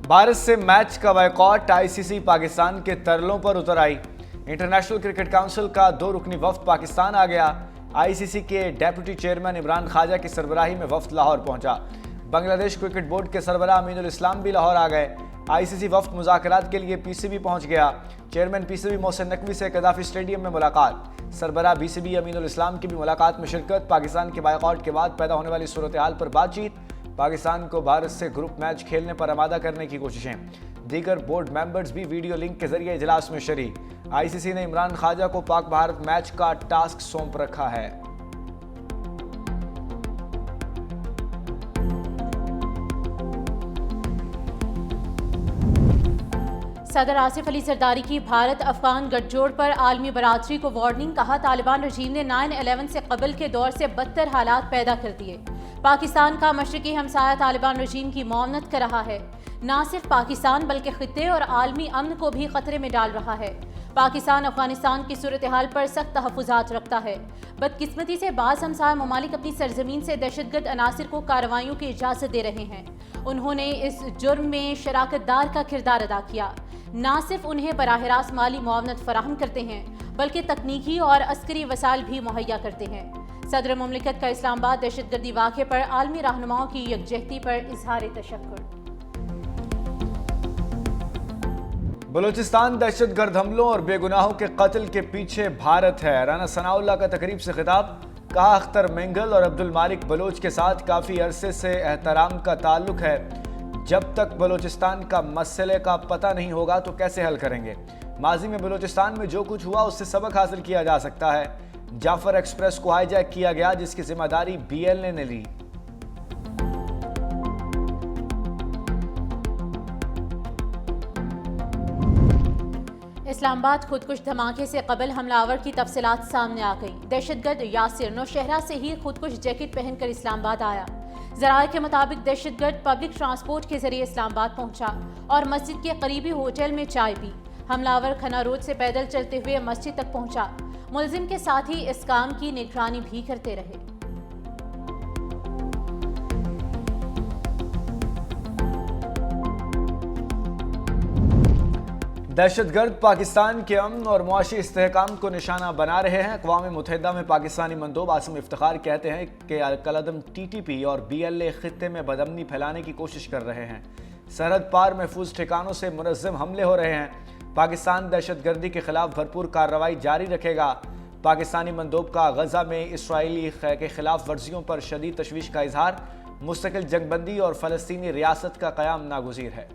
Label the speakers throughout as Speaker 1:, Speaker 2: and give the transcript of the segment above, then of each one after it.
Speaker 1: भारत से मैच का boycott, ICC Pakistan के तरलों पर उतर आई। इंटरनेशनल क्रिकेट काउंसिल का 2 रुकनी वफ्द पाकिस्तान आ गया। आईसीसी के डेप्यूटी चेयरमैन इमरान ख्वाजा की सरबराही में वफ्द लाहौर पहुंचा। बांग्लादेश क्रिकेट बोर्ड के सरबराह अमीनुल इस्लाम भी लाहौर आ गए। आईसीसी वफ्द मुज़ाकरात के लिए पीसीबी पहुंच गया। चेयरमैन पीसीबी मोहसिन नकवी से कदाफी स्टेडियम में मुलाकात। सरबराह बीसीबी अमीनुल इस्लाम की भी मुलाकात में शिरकत। पाकिस्तान के बायकॉट के बाद पैदा होने वाली सूरत हाल पर बातचीत। पाकिस्तान को भारत से ग्रुप मैच खेलने पर आमादा करने की कोशिशें। दीगर बोर्ड मेंबर्स भी वीडियो लिंक के जरिए इजलास में शरीक। आईसीसी ने इमरान ख्वाजा को पाक भारत मैच का टास्क सौंप रखा है।
Speaker 2: सदर आसिफ अली जरदारी की भारत अफगान गठजोड़ पर आलमी बरादरी को वार्निंग। कहा, तालिबान रजीम ने 9/11 से कबल के दौर से बदतर हालात पैदा कर दिए। पाकिस्तान का मशरकी हमसाया तालिबान रजीम की मुआवनत कर रहा है। न सिर्फ पाकिस्तान बल्कि खित्ते और आलमी अमन को भी खतरे में डाल रहा है। पाकिस्तान अफगानिस्तान की सूरत हाल पर सख्त तहफ़्फ़ुज़ात रखता है। बदकिस्मती से बाज़ हमसाया ममालिक अपनी सरजमीन से दहशतगर्द अनासिर को कार्रवाइयों की इजाज़त दे रहे हैं। उन्होंने इस जुर्म में शराकतदार का किरदार अदा किया। न सिर्फ उन्हें बराह रास्त माली मुआवनत फराहम करते हैं बल्कि तकनीकी और अस्करी वसाइल भी मुहैया करते हैं। सदर मुमलिकत का इस्लामाबाद दहशतगर्दी वाक़े पर आलमी रहनुमाओं की यकजहती पर इजहार तशक्कुर।
Speaker 1: बलूचिस्तान दहशतगर्द हमलों और बेगुनाहों के कत्ल के पीछे भारत है। राना सनाउल्लाह का तकरीब से खिताब। कहा, अख्तर मेंगल और अब्दुल मालिक बलोच के साथ काफ़ी अरसे से एहतराम का ताल्लुक है। जब तक बलूचिस्तान का मसले का पता नहीं होगा तो कैसे हल करेंगे। माजी में बलूचिस्तान में जो कुछ हुआ उससे सबक हासिल किया जा सकता है। जाफर एक्सप्रेस को हाईजैक किया गया जिसकी जिम्मेदारी बीएलए ने ली।
Speaker 2: इस्लामाबाद खुदकुश धमाके से कबल हमलावर की तफसीलात सामने आ गई। दहशतगर्द यासिर नौशहरा से ही खुदकुश जैकेट पहनकर इस्लामाबाद आया। ज़राए के मुताबिक दहशतगर्द पब्लिक ट्रांसपोर्ट के जरिए इस्लामाबाद पहुंचा और मस्जिद के करीबी होटल में चाय पी। हमलावर खना रोड से पैदल चलते हुए मस्जिद तक पहुंचा। मुलजिम के साथ ही इस काम की निगरानी भी करते रहे।
Speaker 1: दहशतगर्द पाकिस्तान के अमन और मुआशी इस्तेहकाम को निशाना बना रहे हैं। अक़वाम मुत्तहिदा में पाकिस्तानी मंदूब आसिम इफ्तिखार कहते हैं कि अलकलदम टीटीपी और बीएलए खित्ते में बदअमनी फैलाने की कोशिश कर रहे हैं। सरहद पार महफूज ठिकानों से मुनज़्ज़म हमले हो रहे हैं। पाकिस्तान दहशतगर्दी के खिलाफ भरपूर कार्रवाई जारी रखेगा। पाकिस्तानी मंदूब का गजा में इसराइली के खिलाफ वर्जियों पर शदीद तशवीश का इजहार। मुस्तकिल जंगबंदी और फ़लस्तीनी रियासत का क़याम नागुज़ीर है।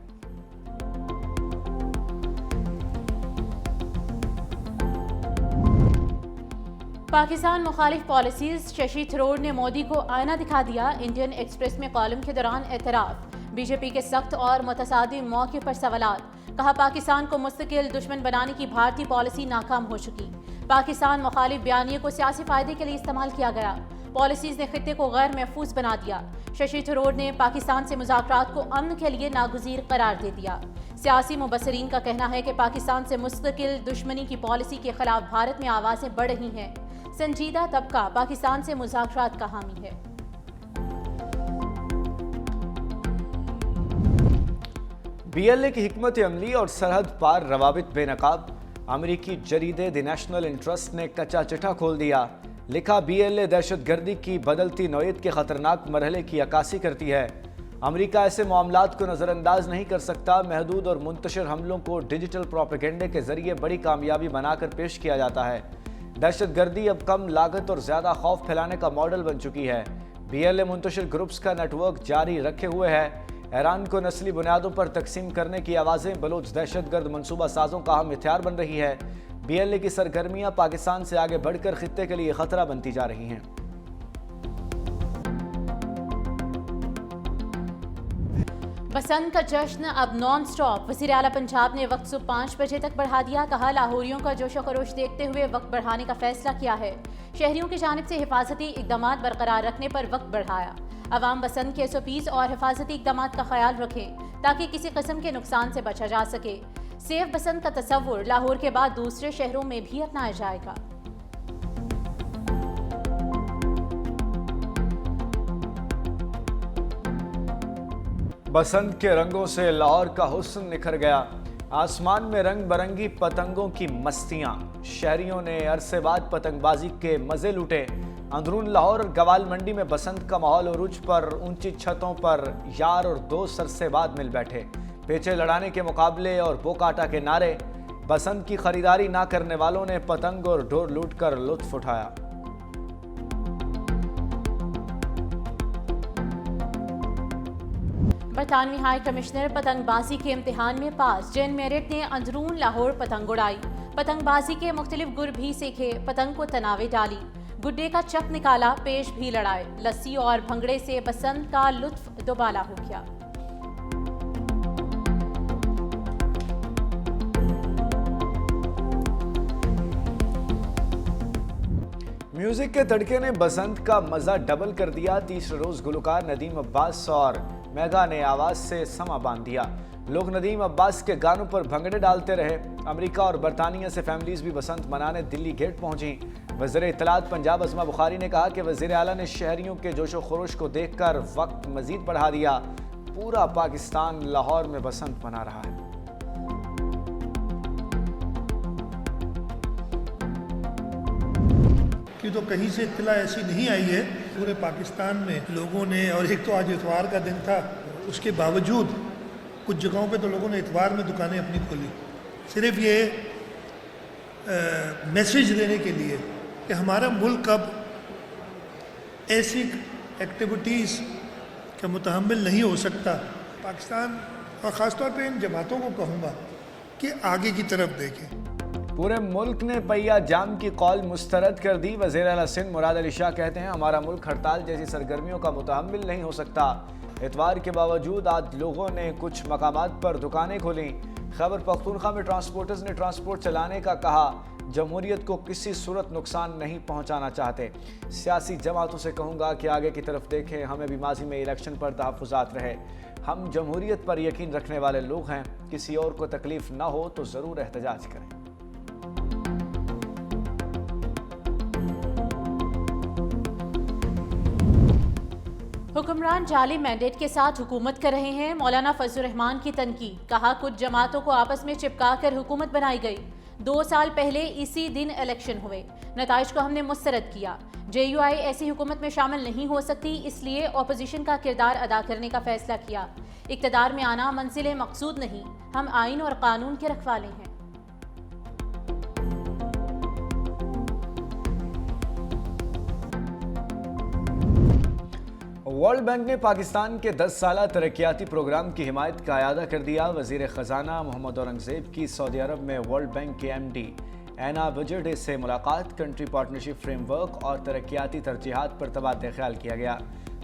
Speaker 2: पाकिस्तान मुखालिफ पॉलिसीज। शशि थरूर ने मोदी को आईना दिखा दिया। इंडियन एक्सप्रेस में कॉलम के दौरान एतराफ़। बीजेपी के सख्त और मुतसादिम मौके पर सवालात। कहा, पाकिस्तान को मुस्तकिल दुश्मन बनाने की भारतीय पॉलिसी नाकाम हो चुकी। पाकिस्तान मुखालिफ बयानिए को सियासी फायदे के लिए इस्तेमाल किया गया। पॉलिसीज ने खित्ते को गैर महफूज बना दिया। शशि थरूर ने पाकिस्तान से मुज़ाकरात को अमन के लिए नागुज़ीर करार दे दिया। सियासी मुबसरीन का कहना है कि पाकिस्तान से मुस्तकिल दुश्मनी की पॉलिसी के खिलाफ भारत में आवाज़ें बढ़ रही हैं। संजीदा तबका पाकिस्तान से मुज़ाकरात का हामी है।
Speaker 1: बीएलए की हिकमत अमली और सरहद पार रवाबित बेनकाब। अमेरिकी जरीदे द नेशनल इंटरेस्ट ने कच्चा चिट्ठा खोल दिया। लिखा, बीएलए दहशतगर्दी की बदलती नौयत के खतरनाक मरहले की अक्कासी करती है। अमेरिका ऐसे मामलात को नज़रअंदाज नहीं कर सकता। महदूद और मुंतशिर हमलों को डिजिटल प्रोपेगेंडे के जरिए बड़ी कामयाबी बनाकर पेश किया जाता है। दहशतगर्दी अब कम लागत और ज़्यादा खौफ फैलाने का मॉडल बन चुकी है। बीएलए मुंतशिर ग्रुप्स का नेटवर्क जारी रखे हुए है। ईरान को नस्ली बुनियादों पर तकसीम करने की आवाज़ें बलोच दहशतगर्द मनसूबा साजों का अहम हथियार बन रही है। बीएलए की सरगर्मियां पाकिस्तान से आगे बढ़कर खित्ते के लिए खतरा बनती जा रही हैं।
Speaker 2: बसंत का जश्न अब नॉन स्टॉप। वज़ीर आला पंजाब ने वक्त सुबह 5 बजे तक बढ़ा दिया। कहा, लाहौरियों का जोशो खरोश देखते हुए वक्त बढ़ाने का फैसला किया है। शहरियों की जानिब से हिफाजती इक़दामात बरकरार रखने पर वक्त बढ़ाया। अवाम बसंत के SOPs और हिफाजती इक़दामात का ख्याल रखें ताकि किसी किस्म के नुकसान से बचा जा सके। सेफ बसंत का तसव्वुर लाहौर के बाद दूसरे शहरों में भी अपनाया जाएगा।
Speaker 1: बसंत के रंगों से लाहौर का हुस्न निखर गया। आसमान में रंग बरंगी पतंगों की मस्तियां। शहरियों ने अरसे बाद पतंगबाजी के मजे लूटे। अंदरून लाहौर और गवाल मंडी में बसंत का माहौल उरूज पर। ऊंची छतों पर यार और दोस्त अरसे बाद मिल बैठे। पेचे लड़ाने के मुकाबले और बोकाटा के नारे। बसंत की खरीदारी ना करने वालों ने पतंग और ढोर लूट कर लुत्फ उठाया।
Speaker 2: बरतानवी हाई कमिश्नर पतंगबाजी के इम्तिहान में पास। जेन मेरिट ने अंदरून लाहौर पतंग उड़ाई। पतंगबाजी के मुख्तलिफ गुर भी सीखे। पतंग को तनावे डाली। गुड्डे का चक निकाला। पेश भी लड़ाए। लस्सी और भंगड़े से बसंत का लुत्फ दोबाला हो गया।
Speaker 1: म्यूजिक के तड़के ने बसंत का मजा डबल कर दिया। तीसरे रोज गुलकार नदीम अब्बास और मेगा ने आवाज से समा बांध दिया। लोग नदीम अब्बास के गानों पर भंगड़े डालते रहे। अमेरिका और बरतानिया से फैमिलीज भी बसंत मनाने दिल्ली गेट पहुंची। वज़ीर इत्तलात पंजाब अज़मा बुखारी ने कहा कि वज़ीर आला ने शहरियों के जोशो खरोश को देखकर वक्त मजीद बढ़ा दिया। पूरा पाकिस्तान लाहौर में बसंत मना रहा है।
Speaker 3: कि तो कहीं से इत्तला ऐसी नहीं आई है। पूरे पाकिस्तान में लोगों ने, और एक तो आज इतवार का दिन था, उसके बावजूद कुछ जगहों पे तो लोगों ने इतवार में दुकानें अपनी खोली, सिर्फ ये मैसेज देने के लिए कि हमारा मुल्क अब ऐसी एक्टिविटीज़ का मुतहम्मिल नहीं हो सकता। पाकिस्तान और ख़ास तौर पे इन जमातों को कहूँगा कि आगे की तरफ देखें।
Speaker 1: पूरे मुल्क ने पहिया जाम की कॉल मुस्तरद कर दी। वज़ीर आला सिंध मुराद अली शाह कहते हैं, हमारा मुल्क हड़ताल जैसी सरगर्मियों का मुतहम्मिल नहीं हो सकता। इतवार के बावजूद आज लोगों ने कुछ मकामात पर दुकानें खोली। खैबर पख्तूनख्वा में ट्रांसपोर्टर्स ने ट्रांसपोर्ट चलाने का कहा। जमहूरियत को किसी सूरत नुकसान नहीं पहुंचाना चाहते। सियासी जमातों से कहूँगा कि आगे की तरफ देखें। हमें भी माजी में इलेक्शन पर तहफ़्फ़ुज़ात रहे। हम जमहूरियत पर यकीन रखने वाले लोग हैं। किसी और को तकलीफ ना हो तो ज़रूर एहतजाज करें।
Speaker 2: हुक्मरान जाली मैंडेट के साथ हुकूमत कर रहे हैं। मौलाना फजलुर रहमान की तनकीद। कहा, कुछ जमातों को आपस में चिपका कर हुकूमत बनाई गई। 2 साल पहले इसी दिन इलेक्शन हुए। नताइज को हमने मुस्तरद किया। JUI ऐसी हुकूमत में शामिल नहीं हो सकती, इसलिए अपोजिशन का किरदार अदा करने का फैसला किया। इक़्तिदार में आना मंजिल मकसूद नहीं, हम आइन और कानून के रखवाले हैं।
Speaker 1: वर्ल्ड बैंक ने पाकिस्तान के 10 साला तरक्याती प्रोग्राम की हिमायत का अयादा कर दिया। वज़ीर ख़जाना मोहम्मद औरंगज़ेब की सऊदी अरब में वर्ल्ड बैंक के MD एना बजटे से मुलाकात। कंट्री पार्टनरशिप फ्रेमवर्क और तरक्याती तरजीहात पर तबादला ख्याल किया गया।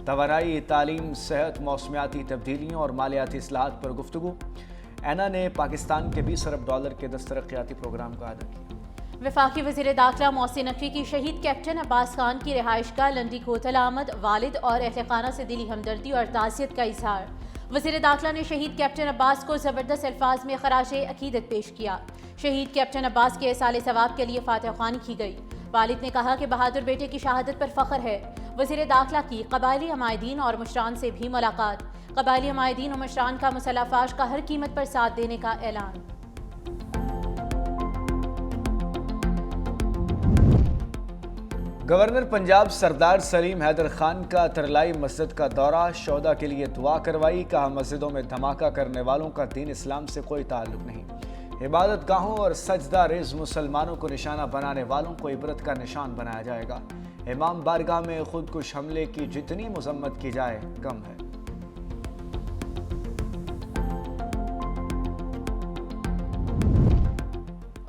Speaker 1: तवानाई, तालीम, सेहत, मौसमियाती तब्दीलियों और मालियाती इस्लाहात पर गुफ्तगू। एना ने पाकिस्तान के $20 अरब के 10 तरक्याती प्रोग्राम का अदा किया।
Speaker 2: वफाकी वज़ीर दाखिला मोहसिन नकवी की शहीद कैप्टन अब्बास खान की रिहाइश का लंडी कोतल आमद। वालिद और अहले खाना से दिली हमदर्दी और ताज़ियत का इजहार। वज़ीर दाखिला ने शहीद कैप्टन अब्बास को ज़बरदस्त अल्फाज में खराजे अकीदत पेश किया। शहीद कैप्टन अब्बास के साले सवाब के लिए फातिहा ख्वानी की गई। वालिद ने कहा कि बहादुर बेटे की शहादत पर फ़ख्र है। वज़ीर दाखिला की कबायली हमायदीन और मुशरान से भी मुलाकात। कबायली हमायदीन और मुशरान का मुसल्लाफाश का हर कीमत पर साथ देने का ऐलान।
Speaker 1: गवर्नर पंजाब सरदार सलीम हैदर खान का तरलाई मस्जिद का दौरा। शौदा के लिए दुआ करवाई। कहा, मस्जिदों में धमाका करने वालों का दीन इस्लाम से कोई ताल्लुक नहीं। इबादत गाहों और सजदा रेज मुसलमानों को निशाना बनाने वालों को इबरत का निशान बनाया जाएगा। इमाम बारगाह में खुदकुश हमले की जितनी मजम्मत की जाए कम है।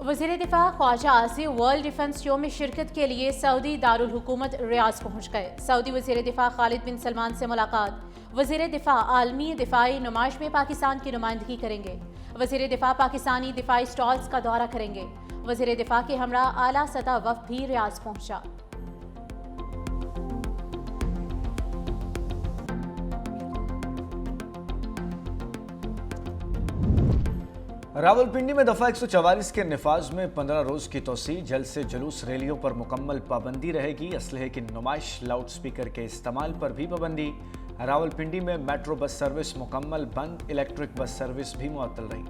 Speaker 2: वज़ीर दिफा Khawaja Asif world defence show में शिरकत के लिए सऊदी दारुल हुकूमत रियाज पहुँच गए। सऊदी वज़ीर दिफा खालिद बिन सलमान से मुलाकात। वज़ीर दिफा आलमी दिफाई नुमाइश में पाकिस्तान की नुमाइंदगी करेंगे। वज़ीर दिफा पाकिस्तानी दिफाई स्टॉल्स का दौरा करेंगे। वज़ीर दिफा के हमरा आला सतह वफ़द भी रियाज पहुँचा।
Speaker 1: रावलपिंडी में दफ़ा 144 के नफाज में 15 रोज़ की तोसी। जल्द से जुलूस रैलियों पर मुकम्मल पाबंदी रहेगी। असलहे की नुमाइश, लाउड स्पीकर के इस्तेमाल पर भी पाबंदी। रावलपिंडी में मेट्रो बस सर्विस मुकम्मल बंद, इलेक्ट्रिक बस सर्विस भी मुअत्तल रही।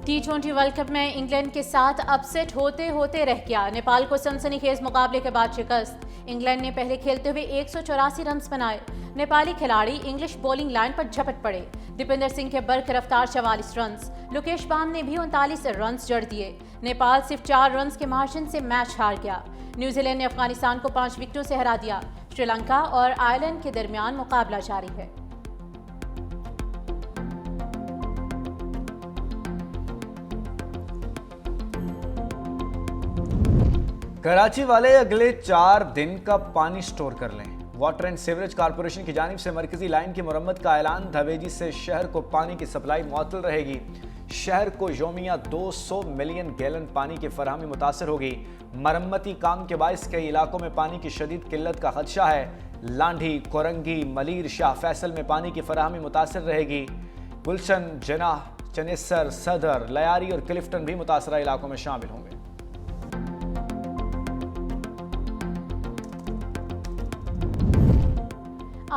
Speaker 2: T20 वर्ल्ड कप में इंग्लैंड के साथ अपसेट होते होते रह गया। नेपाल को सनसनीखेज मुकाबले के बाद शिकस्त। इंग्लैंड ने पहले खेलते हुए 184 रन बनाए। नेपाली खिलाड़ी इंग्लिश बॉलिंग लाइन पर झपट पड़े। दीपेंद्र सिंह के बर्क रफ्तार 44 रन, लोकेश बाम ने भी 39 रन जड़ दिए। नेपाल सिर्फ 4 रन के मार्जिन से मैच हार गया। न्यूजीलैंड ने अफगानिस्तान को 5 विकेटों से हरा दिया। श्रीलंका और आयरलैंड के दरमियान मुकाबला जारी है।
Speaker 1: कराची वाले अगले 4 दिन का पानी स्टोर कर लें। वाटर एंड सीवरेज कॉरपोरेशन की जानिब से मरकजी लाइन की मुरम्मत का ऐलान। धवेजी से शहर को पानी की सप्लाई मुअत्तल रहेगी। शहर को योमिया 200 मिलियन गैलन पानी की फराहमी मुतासर होगी। मरम्मती काम के बायस कई इलाकों में पानी की शदीद किल्लत का खदशा है। लांढी, कोरंगी, मलीर, शाह फैसल में पानी की फराहमी मुतासर रहेगी। गुलशन, जनाह, चनेसर, सदर, लयारी और क्लिफ्टन भी मुतासरा इलाकों में शामिल होंगे।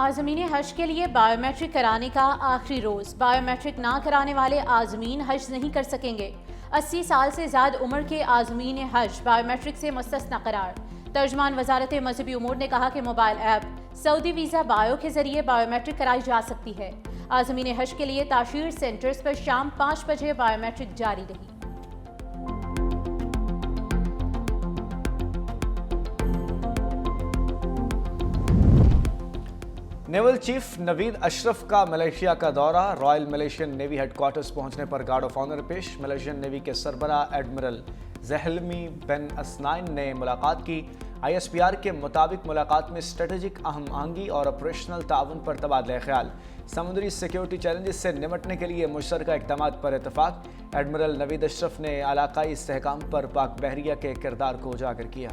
Speaker 2: आज़मीन हज के लिए बायोमेट्रिक कराने का आखिरी रोज़। बायोमेट्रिक ना कराने वाले आज़मीन हज नहीं कर सकेंगे। 80 साल से ज़्यादा उम्र के आज़मीन हज बायोमेट्रिक से मुस्तस्ना करार। तर्जमान वजारत मजहबी उमूर ने कहा कि mobile app Saudi visa bio के जरिए बायोमेट्रिक कराई जा सकती है। आज़मीन हज के लिए ताशीर सेंटर्स पर शाम 5 बजे बायोमेट्रिक जारी रही।
Speaker 1: नेवल चीफ नवीद अशरफ का मलेशिया का दौरा। रॉयल मलेशियन नेवी हेडक्वार्टर्स पहुंचने पर गार्ड ऑफ ऑनर पेश। मलेशियन नेवी के सरबराह एडमिरल ज़हलमी बिन असनाइन ने मुलाकात की। ISPR के मुताबिक मुलाकात में स्ट्रेटेजिक अहम आहंगी और ऑपरेशनल ताउन पर तबादला ख्याल, समुद्री सिक्योरिटी चैलेंजेस से निपटने के लिए मुश्तरका इक़दामात पर इतफाक़। एडमिरल नवीद अशरफ ने इलाकाई इस्तेहकाम पर पाक बहरिया के किरदार को उजागर किया।